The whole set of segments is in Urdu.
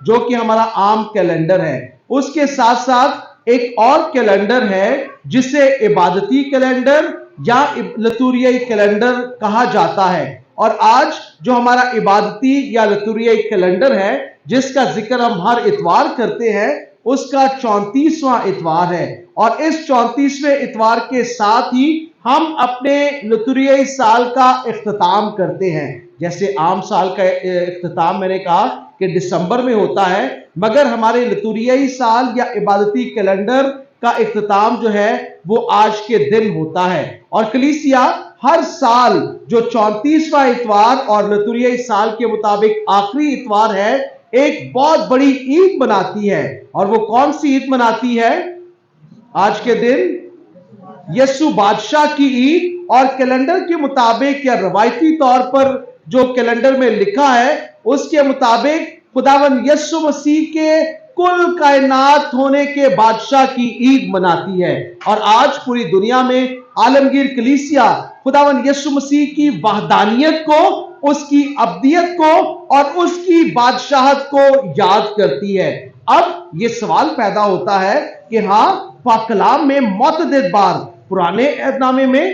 جو کہ ہمارا عام کیلنڈر ہے. اس کے ساتھ ساتھ ایک اور کیلنڈر ہے جسے عبادتی کیلنڈر یا لتوریائی کیلنڈر کہا جاتا ہے. اور آج جو ہمارا عبادتی یا لتوریائی کیلنڈر ہے جس کا ذکر ہم ہر اتوار کرتے ہیں اس کا 34واں اتوار ہے. اور اس 34ویں اتوار کے ساتھ ہی ہم اپنے لتوریائی سال کا اختتام کرتے ہیں. جیسے عام سال کا اختتام میں نے کہا کہ دسمبر میں ہوتا ہے، مگر ہمارے لتوریائی سال یا عبادتی کیلنڈر کا اختتام جو ہے وہ آج کے دن ہوتا ہے. اور کلیسیا ہر سال جو 34واں اتوار اور لتوریائی سال کے مطابق آخری اتوار ہے ایک بہت بڑی عید مناتی ہے. اور وہ کون سی عید مناتی ہے؟ آج کے دن یسوع بادشاہ کی عید. اور کیلنڈر کے مطابق یا روایتی طور پر جو کیلنڈر میں لکھا ہے اس کے مطابق خداوند یسوع مسیح کے کل کائنات ہونے کے بادشاہ کی عید مناتی ہے. اور آج پوری دنیا میں عالمگیر کلیسیا خداوند یسوع مسیح کی وحدانیت کو، اس کی ابدیت کو اور اس کی بادشاہت کو یاد کرتی ہے. اب یہ سوال پیدا ہوتا ہے کہ ہاں پاک کلام میں متعدد بار پرانے عہد نامے میں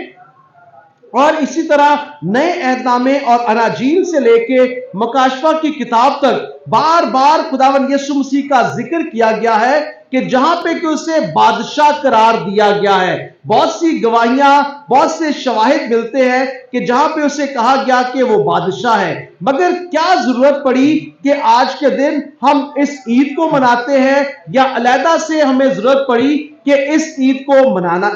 اور اسی طرح نئے عہد نامے اور اناجیل سے لے کے مکاشفہ کی کتاب تک بار بار خداوند یسوع مسیح کا ذکر کیا گیا ہے کہ جہاں پہ کہ اسے بادشاہ قرار دیا گیا ہے. بہت سی گواہیاں، بہت سے شواہد ملتے ہیں کہ جہاں پہ اسے کہا گیا کہ وہ بادشاہ ہے. مگر کیا ضرورت پڑی کہ آج کے دن ہم اس عید کو مناتے ہیں، یا علیحدہ سے ہمیں ضرورت پڑی کہ اس عید کو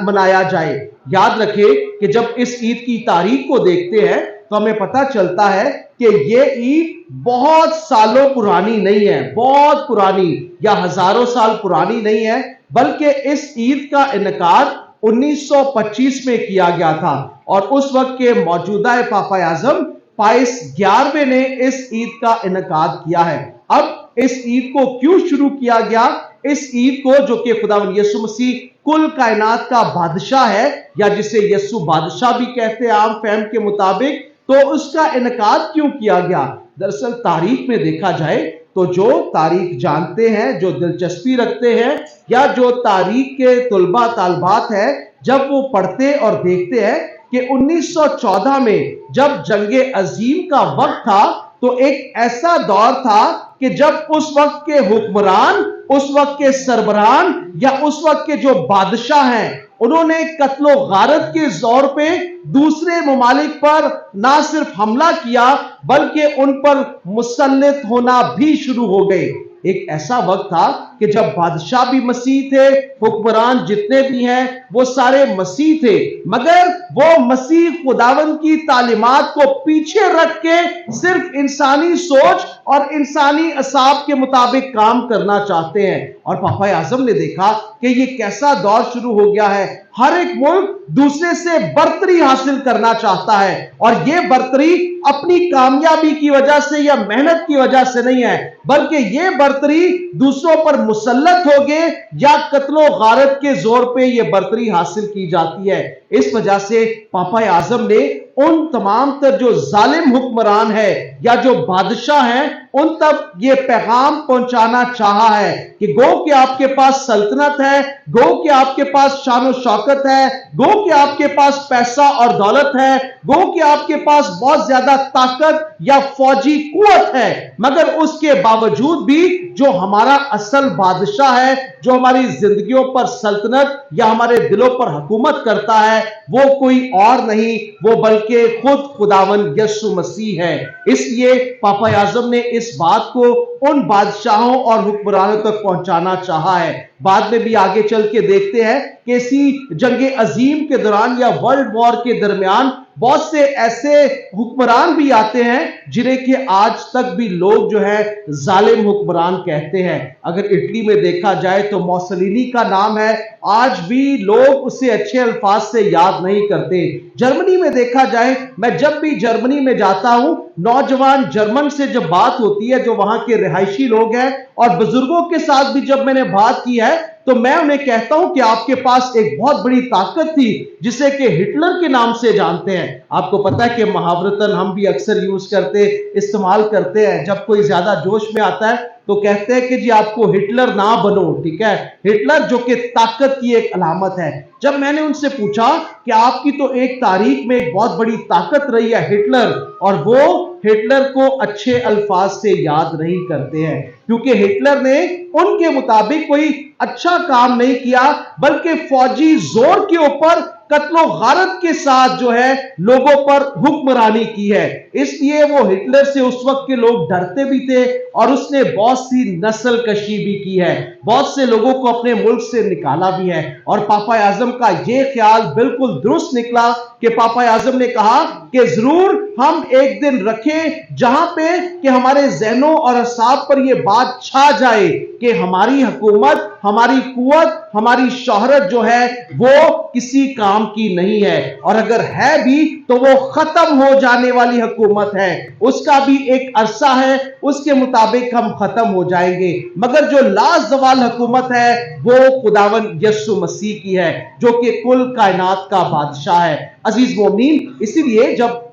منایا جائے؟ یاد رکھیں کہ جب اس عید کی تاریخ کو دیکھتے ہیں تو ہمیں پتہ چلتا ہے کہ یہ عید بہت سالوں پرانی نہیں ہے، بہت پرانی یا ہزاروں سال پرانی نہیں ہے، بلکہ اس عید کا انعقاد 1925 میں کیا گیا تھا. اور اس وقت کے موجودہ پاپا اعظم پائس 11ویں نے اس عید کا انعقاد کیا ہے. اب اس عید کو کیوں شروع کیا گیا؟ اس عید کو جو کہ خداوند یسوع مسیح کل کائنات کا بادشاہ ہے، یا جسے یسوع بادشاہ بھی کہتے ہیں عام فہم کے مطابق، تو اس کا انعقاد کیوں کیا گیا؟ دراصل تاریخ میں دیکھا جائے تو جو تاریخ جانتے ہیں، جو دلچسپی رکھتے ہیں، یا جو تاریخ کے طلبہ طالبات ہیں، جب وہ پڑھتے اور دیکھتے ہیں کہ 1914 میں جب جنگ عظیم کا وقت تھا تو ایک ایسا دور تھا کہ جب اس وقت کے حکمران، اس وقت کے سربراہان یا اس وقت کے جو بادشاہ ہیں انہوں نے قتل و غارت کے زور پہ دوسرے ممالک پر نہ صرف حملہ کیا بلکہ ان پر مسلط ہونا بھی شروع ہو گئے. ایک ایسا وقت تھا کہ جب بادشاہ بھی مسیح تھے، حکمران جتنے بھی ہیں وہ سارے مسیح تھے، مگر وہ مسیح خداوند کی تعلیمات کو پیچھے رکھ کے صرف انسانی سوچ اور انسانی اعصاب کے مطابق کام کرنا چاہتے ہیں. اور پاپا اعظم نے دیکھا کہ یہ کیسا دور شروع ہو گیا ہے. ہر ایک ملک دوسرے سے برتری حاصل کرنا چاہتا ہے، اور یہ برتری اپنی کامیابی کی وجہ سے یا محنت کی وجہ سے نہیں ہے، بلکہ یہ برتری دوسروں پر مسلط ہو گئے یا قتل و غارت کے زور پہ یہ برتری حاصل کی جاتی ہے. اس وجہ سے پاپا اعظم نے ان تمام تر جو ظالم حکمران ہے یا جو بادشاہ ہیں ان تک یہ پیغام پہنچانا چاہا ہے کہ گو کہ آپ کے پاس سلطنت ہے، گو کہ آپ کے پاس شان و شوکت ہے، گو کہ آپ کے پاس پیسہ اور دولت ہے، گو کہ آپ کے پاس بہت زیادہ طاقت یا فوجی قوت ہے، مگر اس کے باوجود بھی جو ہمارا اصل بادشاہ ہے، جو ہماری زندگیوں پر سلطنت یا ہمارے دلوں پر حکومت کرتا ہے، وہ کوئی اور نہیں، وہ بلکہ خود خداوند یسوع مسیح ہے. اس لیے پاپا اعظم نے اس بات کو ان بادشاہوں اور حکمرانوں تک پہنچانا چاہا ہے. بعد میں بھی آگے چل کے دیکھتے ہیں کہ اسی جنگ عظیم کے دوران یا ورلڈ وار کے درمیان بہت سے ایسے حکمران بھی آتے ہیں جنہیں کہ آج تک بھی لوگ جو ہے ظالم حکمران کہتے ہیں. اگر اٹلی میں دیکھا جائے تو موسولینی کا نام ہے، آج بھی لوگ اسے اچھے الفاظ سے یاد نہیں کرتے. جرمنی میں دیکھا جائے، میں جب بھی جرمنی میں جاتا ہوں، نوجوان جرمن سے جب بات ہوتی ہے جو وہاں کے رہائشی لوگ ہیں اور بزرگوں کے ساتھ بھی جب میں نے بات کی ہے تو میں انہیں کہتا ہوں کہ آپ کے پاس ایک بہت بڑی طاقت تھی جسے کہ ہٹلر کے نام سے جانتے ہیں. آپ کو پتا ہے کہ محاورتاً ہم بھی اکثر یوز کرتے، استعمال کرتے ہیں جب کوئی زیادہ جوش میں آتا ہے تو کہتے ہیں کہ جی آپ کو ہٹلر نہ بنو, ٹھیک ہے, ہٹلر جو کہ طاقت کی ایک علامت ہے. جب میں نے ان سے پوچھا کہ آپ کی تو ایک تاریخ میں ایک بہت بڑی طاقت رہی ہے ہٹلر, اور وہ ہٹلر کو اچھے الفاظ سے یاد نہیں کرتے ہیں, کیونکہ ہٹلر نے ان کے مطابق کوئی اچھا کام نہیں کیا, بلکہ فوجی زور کے اوپر قتل و غارت کے ساتھ جو ہے لوگوں پر حکمرانی کی ہے. اس لیے وہ ہٹلر سے اس وقت کے لوگ ڈرتے بھی تھے, اور اس نے بہت سی نسل کشی بھی کی ہے, بہت سے لوگوں کو اپنے ملک سے نکالا بھی ہے. اور پاپا اعظم کا یہ خیال بالکل درست نکلا کہ پاپا اعظم نے کہا کہ ضرور ہم ایک دن رکھیں جہاں پہ کہ ہمارے ذہنوں اور اعصاب پر یہ بات چھا جائے کہ ہماری حکومت, ہماری قوت, ہماری شہرت جو ہے وہ کسی کام کی نہیں ہے, اور اگر ہے بھی تو وہ ختم ہو جانے والی حکومت ہے, اس کا بھی ایک عرصہ ہے, اس کے مطابق ہم ختم ہو جائیں گے. مگر جو لازوال حکومت ہے وہ خداوند یسوع مسیح کی ہے, جو کہ کل کائنات کا بادشاہ ہے. عزیز مومنین, اسی لیے جب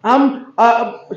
ہم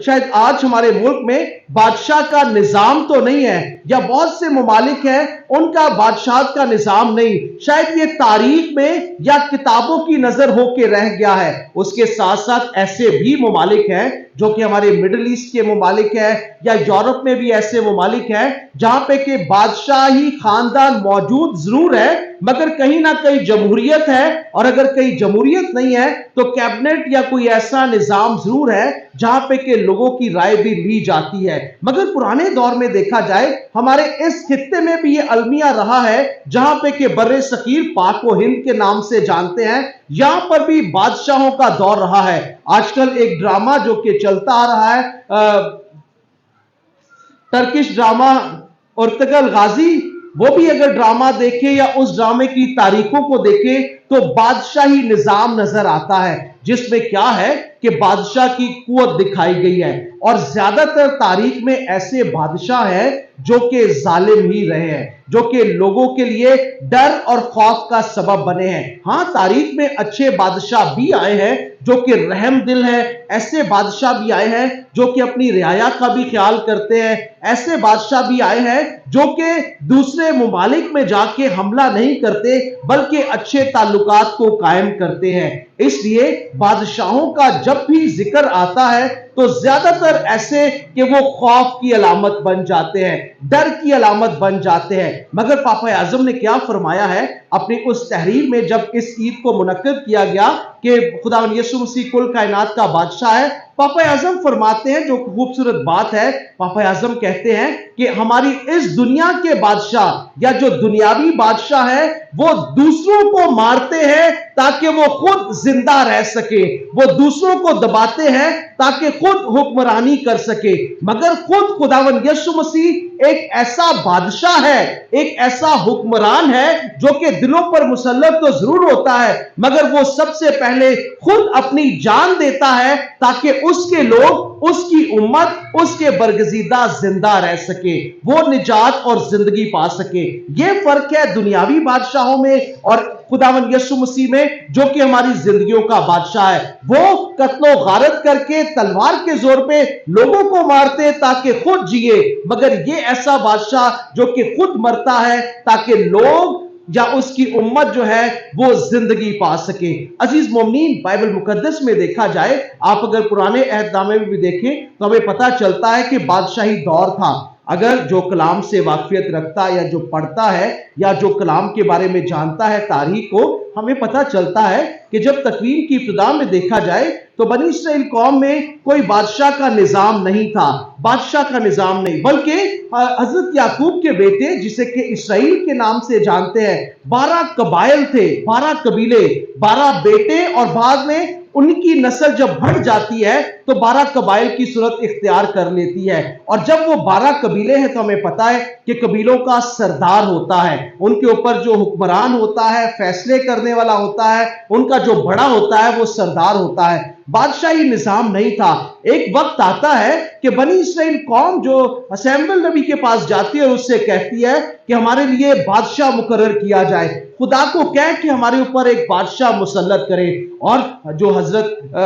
شاید آج ہمارے ملک میں بادشاہ کا نظام تو نہیں ہے, یا بہت سے ممالک ہیں ان کا بادشاہت کا نظام نہیں, شاید یہ تاریخ میں یا کتابوں کی نظر ہو کے رہ گیا ہے. اس کے ساتھ ساتھ ایسے بھی ممالک ہیں جو کہ ہمارے مڈل ایسٹ کے ممالک ہیں, یا یورپ میں بھی ایسے ممالک ہیں جہاں پہ کہ بادشاہی خاندان موجود ضرور ہے, مگر کہیں نہ کہیں جمہوریت ہے, اور اگر کہیں جمہوریت نہیں ہے تو کیبنٹ یا کوئی ایسا نظام ضرور ہے جہاں پہ کہ لوگوں کی رائے بھی لی جاتی ہے. مگر پرانے دور میں دیکھا جائے ہمارے اس خطے میں بھی یہ المیہ رہا ہے جہاں پہ کہ بر صغیر پاک و ہند کے نام سے جانتے ہیں, یہاں پر بھی بادشاہوں کا دور رہا ہے. آج کل ایک ڈرامہ جو کہ چلتا آ رہا ہے, ٹرکش ڈرامہ ارطغرل غازی, وہ بھی اگر ڈرامہ دیکھیں یا اس ڈرامے کی تاریخوں کو دیکھیں تو بادشاہی نظام نظر آتا ہے, جس میں کیا ہے کہ بادشاہ کی قوت دکھائی گئی ہے, اور زیادہ تر تاریخ میں ایسے بادشاہ ہیں جو کہ ظالم ہی رہے ہیں, جو کہ لوگوں کے لیے ڈر اور خوف کا سبب بنے ہیں. ہاں, تاریخ میں اچھے بادشاہ بھی آئے ہیں جو کہ رحم دل ہیں, ایسے بادشاہ بھی آئے ہیں جو کہ اپنی رعایا کا بھی خیال کرتے ہیں, ایسے بادشاہ بھی آئے ہیں جو کہ دوسرے ممالک میں جا کے حملہ نہیں کرتے بلکہ اچھے تعلقات کو قائم کرتے ہیں. اس لیے بادشاہوں کا جب بھی ذکر آتا ہے تو زیادہ تر ایسے کہ وہ خوف کی علامت بن جاتے ہیں, ڈر کی علامت بن جاتے ہیں. مگر پاپا اعظم نے کیا فرمایا ہے اپنی اس تحریر میں جب اس عید کو منعقد کیا گیا کہ خداوند یسوع مسیح کل کائنات کا بادشاہ ہے, پاپا اعظم فرماتے ہیں, جو خوبصورت بات ہے, پاپا اعظم کہتے ہیں کہ ہماری اس دنیا کے بادشاہ یا جو دنیاوی بادشاہ ہے وہ دوسروں کو مارتے ہیں تاکہ وہ خود زندہ رہ سکے, وہ دوسروں کو دباتے ہیں تاکہ خود حکمرانی کر سکے, مگر خود خداوند یسوع مسیح ایک ایسا بادشاہ ہے, ایک ایسا حکمران ہے جو کہ دلوں پر مسلط تو ضرور ہوتا ہے, مگر وہ سب سے پہلے خود اپنی جان دیتا ہے تاکہ اس کے لوگ, اس کی امت, اس کے برگزیدہ زندہ رہ سکے, وہ نجات اور زندگی پا سکے. یہ فرق ہے دنیاوی بادشاہوں میں اور خداوند یسوع مسیح میں جو کہ ہماری زندگیوں کا بادشاہ ہے. وہ قتل و غارت کر کے تلوار کے زور پہ لوگوں کو مارتے تاکہ خود جیے, مگر یہ ایسا بادشاہ جو کہ خود مرتا ہے تاکہ لوگ یا اس کی امت جو ہے وہ زندگی پا سکے. عزیز مومنین, بائبل مقدس میں دیکھا جائے, آپ اگر پرانے عہد نامے میں بھی دیکھیں تو ہمیں پتا چلتا ہے کہ بادشاہی دور تھا. اگر جو کلام سے واقفیت رکھتا ہے یا جو پڑھتا ہے یا جو کلام کے بارے میں جانتا ہے تاریخ کو, ہمیں پتا چلتا ہے کہ جب تکوین کی ابتدا میں دیکھا جائے تو بنی اسرائیل قوم میں کوئی بادشاہ کا نظام نہیں تھا, بادشاہ کا نظام نہیں, بلکہ حضرت یعقوب کے بیٹے جسے کہ اسرائیل کے نام سے جانتے ہیں, 12 قبائل تھے, 12 قبیلے, 12 بیٹے, اور بعد میں ان کی نسل جب بڑھ جاتی ہے تو 12 قبائل کی صورت اختیار کر لیتی ہے. اور جب وہ 12 قبیلے ہیں تو ہمیں پتا ہے کہ قبیلوں کا سردار ہوتا ہے, ان کے اوپر جو حکمران ہوتا ہے, فیصلے کرنے والا ہوتا ہے, ان کا جو بڑا ہوتا ہے وہ سردار ہوتا ہے. بادشاہی نظام نہیں تھا. ایک وقت آتا ہے کہ بنی اسرائیل قوم جو سیموئیل نبی کے پاس جاتی ہے اور اس سے کہتی ہے کہ ہمارے لیے بادشاہ مقرر کیا جائے, خدا کو کہہ کہ ہمارے اوپر ایک بادشاہ مسلط کرے. اور جو حضرت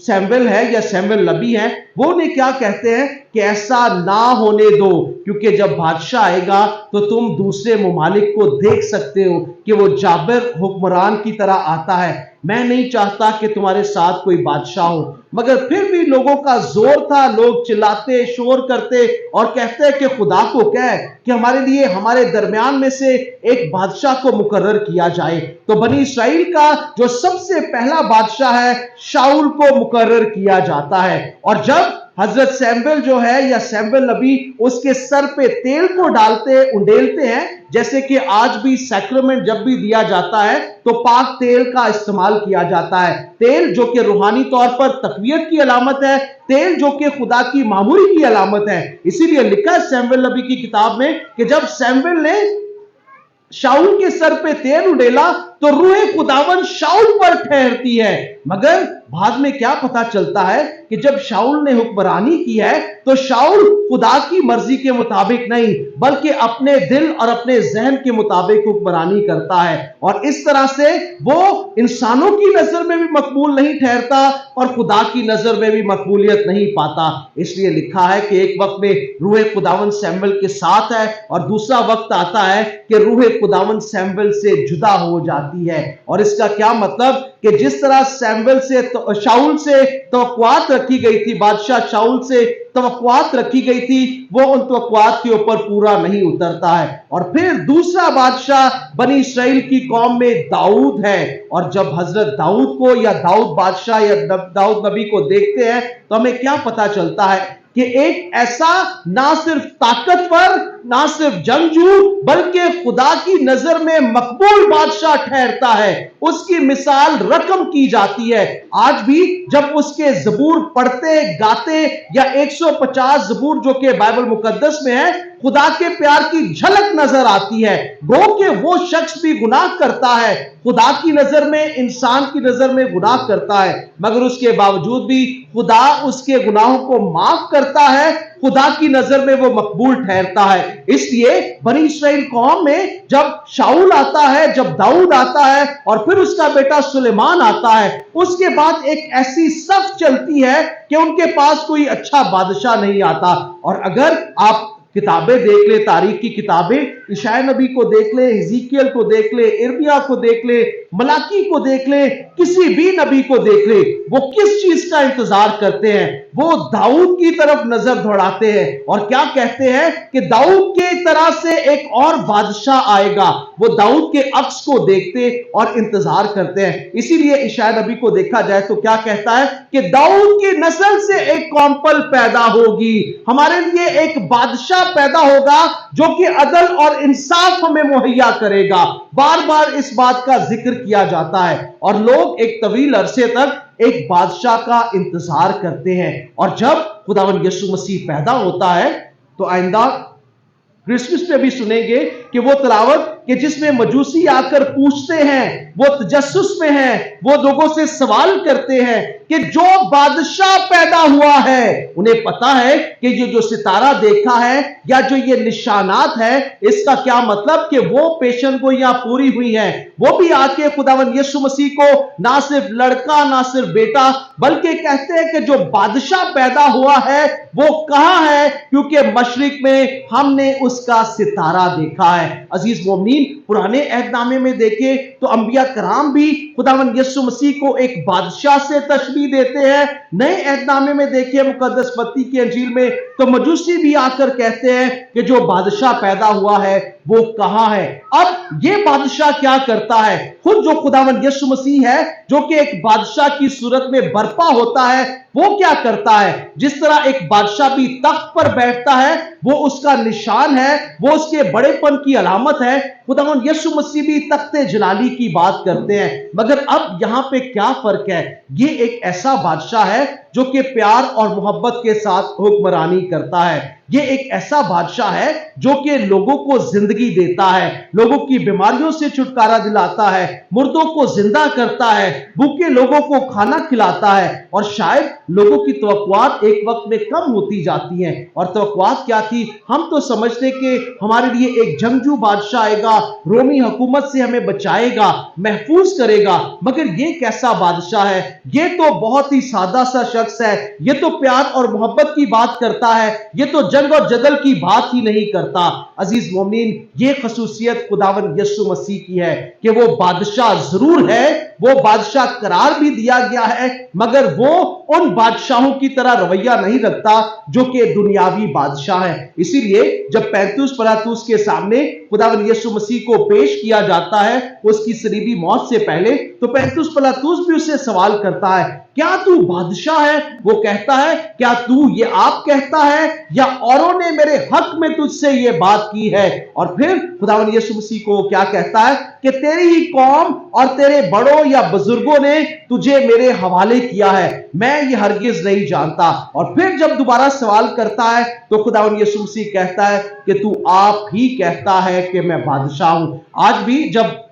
سیموئیل ہے یا سیموئیل نبی ہے وہ نے کیا کہتے ہیں کہ ایسا نہ ہونے دو, کیونکہ جب بادشاہ آئے گا تو تم دوسرے ممالک کو دیکھ سکتے ہو کہ وہ جابر حکمران کی طرح آتا ہے. میں نہیں چاہتا کہ تمہارے ساتھ کوئی بادشاہ ہو. مگر پھر بھی لوگوں کا زور تھا, لوگ چلاتے شور کرتے اور کہتے کہ خدا کو کہے کہ ہمارے لیے ہمارے درمیان میں سے ایک بادشاہ کو مقرر کیا جائے. تو بنی اسرائیل کا جو سب سے پہلا بادشاہ ہے شاؤل کو مقرر کیا جاتا ہے. اور جب حضرت سیمویل جو ہے یا سیمویل نبی اس کے سر پہ تیل کو ڈالتے انڈیلتے ہیں, جیسے کہ آج بھی سیکرمنٹ جب بھی دیا جاتا ہے تو پاک تیل کا استعمال کیا جاتا ہے. تیل جو کہ روحانی طور پر تقویت کی علامت ہے, تیل جو کہ خدا کی معموری کی علامت ہے. اسی لیے لکھا ہے سیمویل نبی کی کتاب میں کہ جب سیمویل نے شاؤل کے سر پہ تیل اڈیلا تو روح خداوند شاؤل پر ٹھہرتی ہے. مگر بعد میں کیا پتا چلتا ہے کہ جب شاؤل نے حکمرانی کی ہے تو شاؤل خدا کی مرضی کے مطابق نہیں بلکہ اپنے دل اور اپنے ذہن کے مطابق حکمرانی کرتا ہے, اور اس طرح سے وہ انسانوں کی نظر میں بھی مقبول نہیں ٹھہرتا اور خدا کی نظر میں بھی مقبولیت نہیں پاتا. اس لیے لکھا ہے کہ ایک وقت میں روح خداوند سیمویل کے ساتھ ہے اور دوسرا وقت آتا ہے کہ روح خداوند سیمویل سے جدا ہو جاتی ہے. اور اس کا کیا مطلب کہ جس طرح سیمویل سے شاؤل سے توقعات رکھی گئی تھی, بادشاہ شاؤل سے توقعات رکھی گئی تھی, وہ ان توقعات کے اوپر پورا نہیں اترتا ہے. اور پھر دوسرا بادشاہ بنی اسرائیل کی قوم میں داؤد ہے. اور جب حضرت داؤد کو یا داؤد بادشاہ یا داؤد نبی کو دیکھتے ہیں تو ہمیں کیا پتا چلتا ہے کہ ایک ایسا نہ صرف طاقتور, نہ صرف جنگجو, بلکہ خدا کی نظر میں مقبول بادشاہ ٹھہرتا ہے. اس کی مثال رقم کی جاتی ہے. آج بھی جب اس کے زبور پڑھتے گاتے یا 150 زبور جو کہ بائبل مقدس میں ہے خدا کے پیار کی جھلک نظر آتی ہے. گو کہ وہ شخص بھی گناہ کرتا ہے, خدا کی نظر میں, انسان کی نظر میں گناہ کرتا ہے, مگر اس کے باوجود بھی خدا اس کے گناہوں کو معاف کرتا ہے, خدا کی نظر میں وہ مقبول ٹھہرتا ہے. اس لیے بنی اسرائیل قوم میں جب شاؤل آتا ہے, جب داؤد آتا ہے اور پھر اس کا بیٹا سلیمان آتا ہے, اس کے بعد ایک ایسی صف چلتی ہے کہ ان کے پاس کوئی اچھا بادشاہ نہیں آتا. اور اگر آپ کتابیں دیکھ لیں, تاریخ کی کتابیں, اشعیا نبی کو دیکھ لیں, حزقیل کو دیکھ لیں, ارمیا کو دیکھ لیں, ملاکی کو دیکھ لیں, کسی بھی نبی کو دیکھ لیں, وہ کس چیز کا انتظار کرتے ہیں؟ وہ داؤد کی طرف نظر دوڑاتے ہیں اور کیا کہتے ہیں کہ داؤد کے طرح سے ایک اور بادشاہ آئے گا. وہ داؤد کے عکس کو دیکھتے اور انتظار کرتے ہیں. اسی لیے اشعیا نبی کو دیکھا جائے تو کیا کہتا ہے کہ داؤد کی نسل سے ایک قومپل پیدا ہوگی, ہمارے لیے ایک بادشاہ پیدا ہوگا جو کہ عدل اور انصاف ہمیں مہیا کرے گا. بار بار اس بات کا ذکر کیا جاتا ہے اور لوگ ایک طویل عرصے تک ایک بادشاہ کا انتظار کرتے ہیں. اور جب خداوند یسوع مسیح پیدا ہوتا ہے تو آئندہ کرسمس پہ بھی سنیں گے کہ وہ تلاوت کہ جس میں مجوسی آ کر پوچھتے ہیں, وہ تجسس میں ہیں, وہ لوگوں سے سوال کرتے ہیں کہ جو بادشاہ پیدا ہوا ہے, انہیں پتا ہے کہ یہ جو ستارہ دیکھا ہے یا جو یہ نشانات ہے اس کا کیا مطلب کہ وہ پیشن گوئیاں پوری ہوئی ہیں. وہ بھی آ کے خداوند یسوع مسیح کو نہ صرف لڑکا نہ صرف بیٹا بلکہ کہتے ہیں کہ جو بادشاہ پیدا ہوا ہے وہ کہاں ہے, کیونکہ مشرق میں ہم نے اس کا ستارہ دیکھا ہے. عزیز مومنین, پرانے عہد نامے میں دیکھیں تو انبیاء کرام بھی خداوند یسوع مسیح کو ایک بادشاہ سے تشبیہ دیتے ہیں. نئے عہد نامے میں دیکھیں مقدس متی کی انجیل میں تو مجوسی بھی آ کر کہتے ہیں کہ جو بادشاہ پیدا ہوا ہے وہ کہاں ہے. اب یہ بادشاہ کیا کرتا ہے؟ خود جو خداوند یسوع مسیح ہے جو کہ ایک بادشاہ کی صورت میں برپا ہوتا ہے, وہ کیا کرتا ہے؟ جس طرح ایک بادشاہ بھی تخت پر بیٹھتا ہے, وہ اس کا نشان ہے, وہ اس کے بڑے پن کی علامت ہے. خداوند یسوع مسیح بھی تخت جلالی کی بات کرتے ہیں. مگر اب یہاں پہ کیا فرق ہے؟ یہ ایک ایسا بادشاہ ہے جو کہ پیار اور محبت کے ساتھ حکمرانی کرتا ہے. یہ ایک ایسا بادشاہ ہے جو کہ لوگوں کو زندگی دیتا ہے, لوگوں کی بیماریوں سے چھٹکارا دلاتا ہے, مردوں کو زندہ کرتا ہے, بھوکے لوگوں کو کھانا کھلاتا ہے. اور شاید لوگوں کی توقعات ایک وقت میں کم ہوتی جاتی ہیں, اور توقعات کیا تھی؟ ہم تو سمجھتے کہ ہمارے لیے ایک جنگجو بادشاہ آئے گا, رومی حکومت سے ہمیں بچائے گا, محفوظ کرے گا. مگر یہ کیسا بادشاہ ہے؟ یہ تو بہت ہی سادہ سا شخص ہے, یہ تو پیار اور محبت کی بات کرتا ہے, یہ تو جنگ اور جدل کی بات ہی نہیں کرتا. عزیز مومنین, یہ خصوصیت خداوند یسوع مسیح کی ہے کہ وہ بادشاہ ضرور ہے, وہ بادشاہ قرار بھی دیا گیا ہے, مگر وہ ان بادشاہوں کی طرح رویہ نہیں رکھتا جو کہ دنیاوی بادشاہ ہے. اسی لیے جب پینتوس پلاطس کے سامنے خداوند یسوع مسیح کو پیش کیا جاتا ہے اس کی صلیبی موت سے پہلے, تو پینتوس پلاطس بھی اسے سوال کرتا ہے, کیا تو بادشاہ ہے؟ وہ کہتا ہے, کیا تو یہ آپ کہتا ہے یا اوروں نے میرے حق میں تجھ سے یہ بات کی ہے؟ اور پھر خداوند یسوع مسیح کو کیا کہتا ہے کہ تیری ہی قوم اور تیرے بڑوں یا بزرگوں نے تجھے میرے حوالے کیا ہے, میں یہ ہرگز نہیں جانتا. اور پھر جب دوبارہ سوال کرتا ہے تو خداوند یسوع مسیح کہتا ہے کہ تو آپ ہی کہتا ہے کہ میں بادشاہ ہوں. آج بھی جب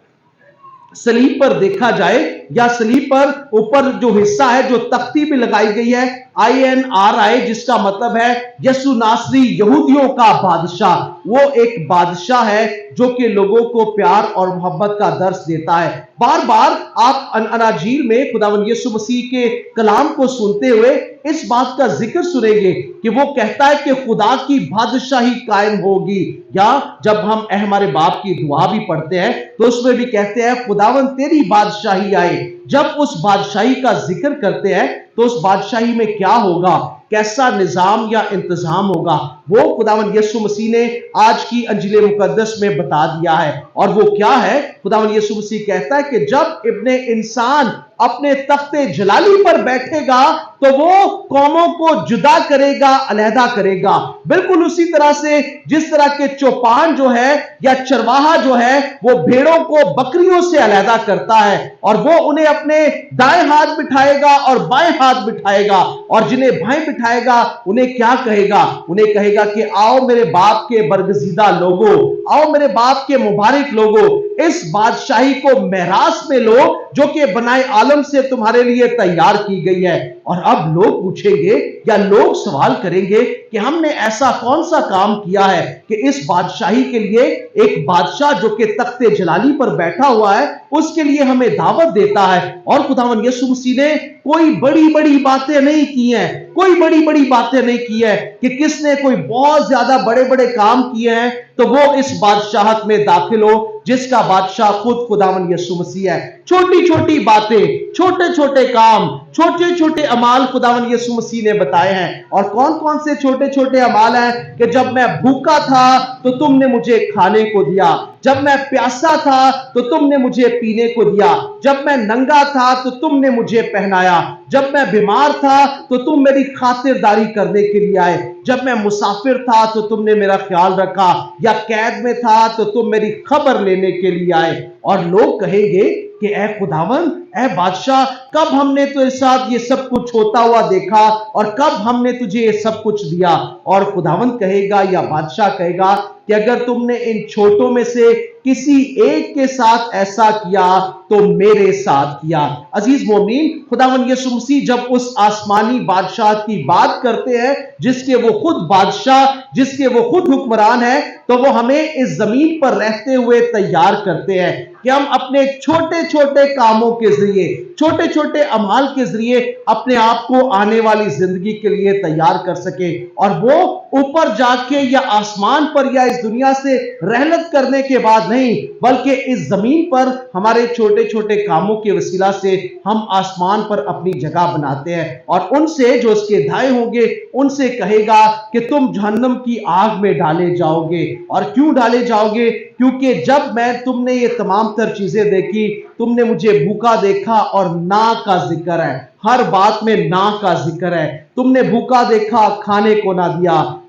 صلیب پر دیکھا جائے یا صلیب پر اوپر جو حصہ ہے, جو تختی بھی لگائی گئی ہے INRI, جس کا مطلب ہے یسوع ناصری یہودیوں کا بادشاہ, وہ ایک بادشاہ ہے جو کہ لوگوں کو پیار اور محبت کا درس دیتا ہے. بار بار آپ اناجیل میں خداوند یسوع مسیح کے کلام کو سنتے ہوئے اس بات کا ذکر سنیں گے کہ وہ کہتا ہے کہ خدا کی بادشاہی قائم ہوگی. یا جب ہم اے ہمارے باپ کی دعا بھی پڑھتے ہیں تو اس میں بھی کہتے ہیں خداوند تیری بادشاہی آئے. جب اس بادشاہی کا ذکر کرتے ہیں تو اس بادشاہی میں کیا ہوگا, کیسا نظام یا انتظام ہوگا, وہ خداوند یسوع مسیح نے آج کی انجیل مقدس میں بتا دیا ہے. اور وہ کیا ہے؟ خداوند یسوع مسیح کہتا ہے کہ جب ابن انسان اپنے تخت جلالی پر بیٹھے گا تو وہ قوموں کو جدا کرے گا, علیحدہ کرے گا. بالکل اسی طرح سے جس طرح کے چوپان جو ہے یا چرواہا جو ہے وہ بھیڑوں کو بکریوں سے علیحدہ کرتا ہے, اور وہ انہیں اپنے دائیں ہاتھ بٹھائے گا اور بائیں ہاتھ بٹھائے گا, اور جنہیں بائیں بٹھائے گا انہیں کیا کہے گا؟ انہیں کہے گا کہ آؤ میرے باپ کے برگزیدہ لوگوں, آؤ میرے باپ کے مبارک لوگوں, اس بادشاہی کو میراث میں لو جو کہ بنائے عالم سے تمہارے لیے تیار کی گئی ہے. اور اب لوگ پوچھیں گے یا لوگ سوال کریں گے کہ ہم نے ایسا کون سا کام کیا ہے کہ اس بادشاہی کے لیے ایک بادشاہ جو کہ تخت جلالی پر بیٹھا ہوا ہے اس کے لیے ہمیں دعوت دیتا ہے. اور خداوند یسوع مسیح نے کوئی بڑی بڑی باتیں نہیں کی ہیں, کوئی بڑی بڑی باتیں نہیں کی ہے کہ کس نے کوئی بہت زیادہ بڑے بڑے کام کیے ہیں تو وہ اس بادشاہت میں داخل ہو جس کا بادشاہ خود خداوند یسوع مسیح ہے. چھوٹی چھوٹی باتیں, چھوٹے چھوٹے کام, چھوٹے چھوٹے اعمال خداوند یسوع مسیح نے بتائے ہیں. اور کون کون سے چھوٹے چھوٹے اعمال ہیں؟ کہ جب میں بھوکا تھا تو تم نے مجھے کھانے کو دیا, جب میں پیاسا تھا تو تم نے مجھے پینے کو دیا, جب میں ننگا تھا تو تم نے مجھے پہنایا, جب میں بیمار تھا تو تم میری خاطرداری کرنے کے لیے آئے, جب میں مسافر تھا تو تم نے میرا خیال رکھا, یا قید میں تھا تو تم میری خبر لینے کے لیے آئے. اور لوگ کہیں گے کہ اے خداوند, اے بادشاہ, کب ہم نے تیرے ساتھ یہ سب کچھ ہوتا ہوا دیکھا اور کب ہم نے تجھے یہ سب کچھ دیا؟ اور خداوند کہے گا یا بادشاہ کہے گا کہ اگر تم نے ان چھوٹوں میں سے کسی ایک کے ساتھ ایسا کیا تو میرے ساتھ کیا. عزیز مومنین, خداوند یسوع مسیح جب اس آسمانی بادشاہ کی بات کرتے ہیں جس کے وہ خود بادشاہ, جس کے وہ خود حکمران ہے, تو وہ ہمیں اس زمین پر رہتے ہوئے تیار کرتے ہیں کہ ہم اپنے چھوٹے چھوٹے کاموں کے ذریعے, چھوٹے چھوٹے اعمال کے ذریعے اپنے آپ کو آنے والی زندگی کے لیے تیار کر سکیں. اور وہ اوپر جا کے یا آسمان پر یا اس دنیا سے رحلت کرنے کے بعد نہیں, بلکہ اس زمین پر ہمارے چھوٹے چھوٹے کاموں کے وسیلہ سے ہم آسمان پر اپنی جگہ بناتے ہیں. اور ان سے جو اس کے دائیں ہوں گے ان سے کہے گا کہ تم جہنم کی آگ میں ڈالے جاؤ گے. اور کیوں ڈالے جاؤ گے؟ کیونکہ جب میں تم نے یہ تمام تر چیزیں دیکھی, تم نے مجھے بھوکا دیکھا اور نہ کا ذکر ہے, ہر بات میں نہ کا ذکر ہے. تم نے بھوکا دیکھا, کھانے کو نہ دیا.